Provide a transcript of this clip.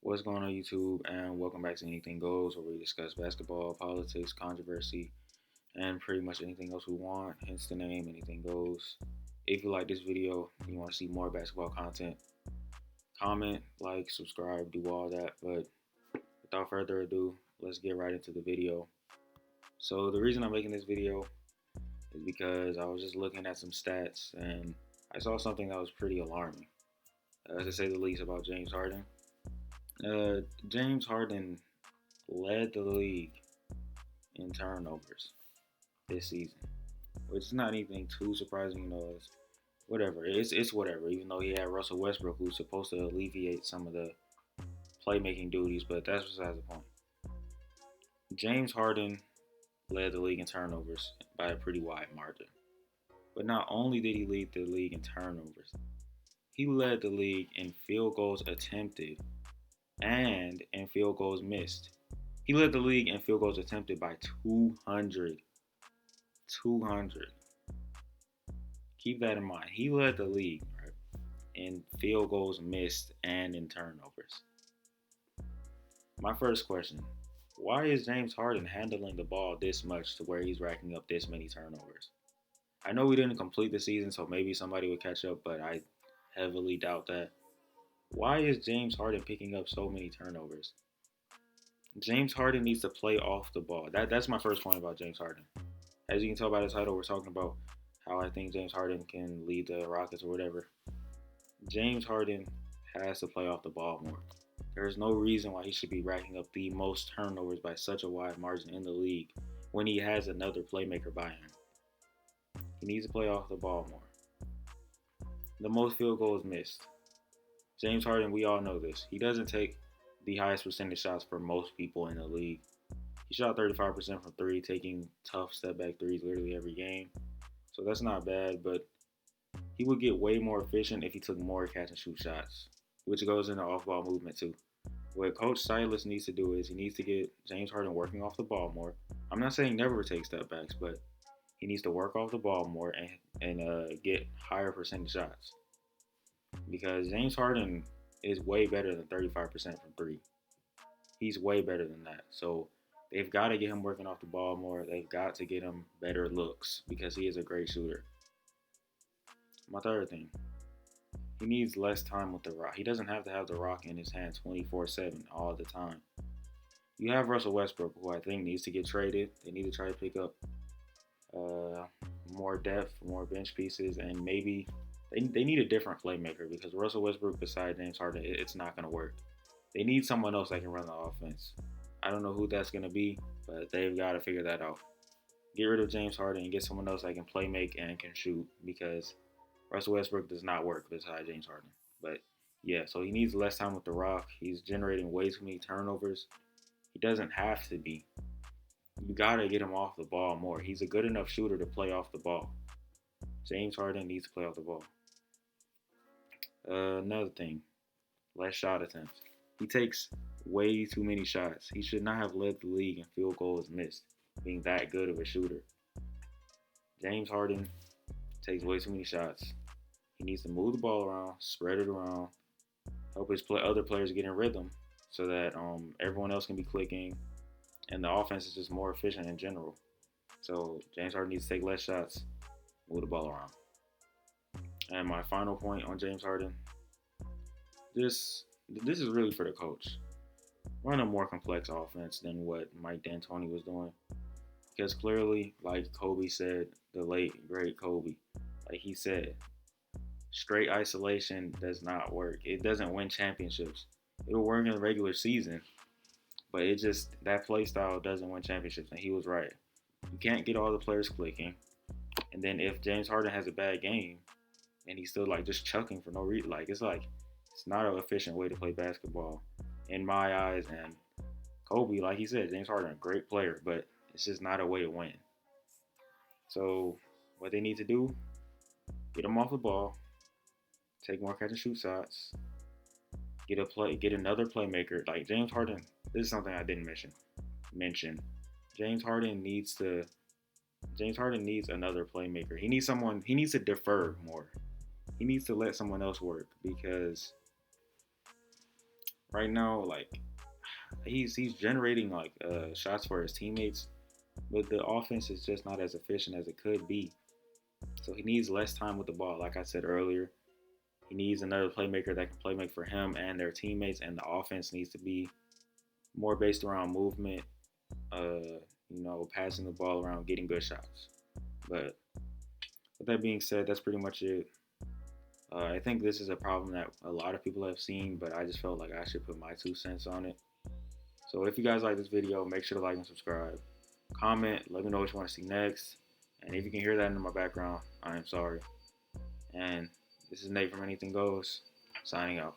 What's going on, YouTube? And welcome back to Anything Goes, where we discuss basketball, politics, controversy, and pretty much anything else we want. Hence the name, Anything Goes. If you like this video and you want to see more basketball content, comment, like, subscribe, do all that. But without further ado, let's get right into the video. So the reason I'm making this video is because I was just looking at some stats and I saw something that was pretty alarming, to say the least, about James Harden. James Harden led the league in turnovers this season, which is not anything too surprising. It's whatever. It's whatever. Even though he had Russell Westbrook, who's supposed to alleviate some of the playmaking duties, but that's besides the point. James Harden led the league in turnovers by a pretty wide margin. But not only did he lead the league in turnovers, he led the league in field goals attempted and in field goals missed. He led the league in field goals attempted by 200. 200. Keep that in mind. He led the league, right, in field goals missed and in turnovers. My first question, why is James Harden handling the ball this much to where he's racking up this many turnovers? I know we didn't complete the season, so maybe somebody would catch up, but I heavily doubt that. Why is James Harden picking up so many turnovers? James Harden needs to play off the ball. That's my first point about James Harden. As you can tell by the title, we're talking about how I think James Harden can lead the Rockets or whatever. James Harden has to play off the ball more. There's no reason why he should be racking up the most turnovers by such a wide margin in the league when he has another playmaker by him. He needs to play off the ball more. The most field goals missed. James Harden, we all know this. He doesn't take the highest percentage shots for most people in the league. He shot 35% from three, taking tough step back threes literally every game. So that's not bad, but he would get way more efficient if he took more catch and shoot shots, which goes into off ball movement too. What Coach Silas needs to do is he needs to get James Harden working off the ball more. I'm not saying never take step backs, but he needs to work off the ball more and get higher percentage shots. Because James Harden is way better than 35% from three. He's way better than that. So they've got to get him working off the ball more. They've got to get him better looks because he is a great shooter. My third thing, he needs less time with the rock. He doesn't have to have the rock in his hand 24/7 all the time. You have Russell Westbrook, who I think needs to get traded. They need to try to pick up more depth, more bench pieces, and maybe they need a different playmaker because Russell Westbrook beside James Harden, it's not going to work. They need someone else that can run the offense. I don't know who that's going to be, but they've got to figure that out. Get rid of James Harden and get someone else that can play make and can shoot because Russell Westbrook does not work beside James Harden. But yeah, so he needs less time with the rock. He's generating way too many turnovers. He doesn't have to be. You got to get him off the ball more. He's a good enough shooter to play off the ball. James Harden needs to play off the ball. Another thing, less shot attempts. He takes way too many shots. He should not have led the league in field goals missed, being that good of a shooter. James Harden takes way too many shots. He needs to move the ball around, spread it around, help his other players get in rhythm so that everyone else can be clicking, and the offense is just more efficient in general. So James Harden needs to take less shots, move the ball around. And my final point on James Harden, this is really for the coach. Run a more complex offense than what Mike D'Antoni was doing. Because clearly, like Kobe said, the late, great Kobe, like he said, straight isolation does not work. It doesn't win championships. It'll work in the regular season, but that play style doesn't win championships, and he was right. You can't get all the players clicking, and then if James Harden has a bad game, and he's still like just chucking for no reason, it's not an efficient way to play basketball in my eyes. And Kobe, like he said, James Harden, a great player, but it's just not a way to win. So what they need to do, get him off the ball, take more catch and shoot shots, get another playmaker. Like James Harden, this is something I didn't mention. James Harden needs another playmaker. He needs to defer more. He needs to let someone else work because right now. Like he's generating like shots for his teammates, but the offense is just not as efficient as it could be. So he needs less time with the ball. Like I said earlier, he needs another playmaker that can play make for him and their teammates, and the offense needs to be more based around movement, passing the ball around, getting good shots. But with that being said, that's pretty much it. I think this is a problem that a lot of people have seen, but I just felt like I should put my 2 cents on it. So if you guys like this video, make sure to like and subscribe. Comment, let me know what you want to see next. And if you can hear that in my background, I am sorry. And this is Nate from Anything Goes, signing out.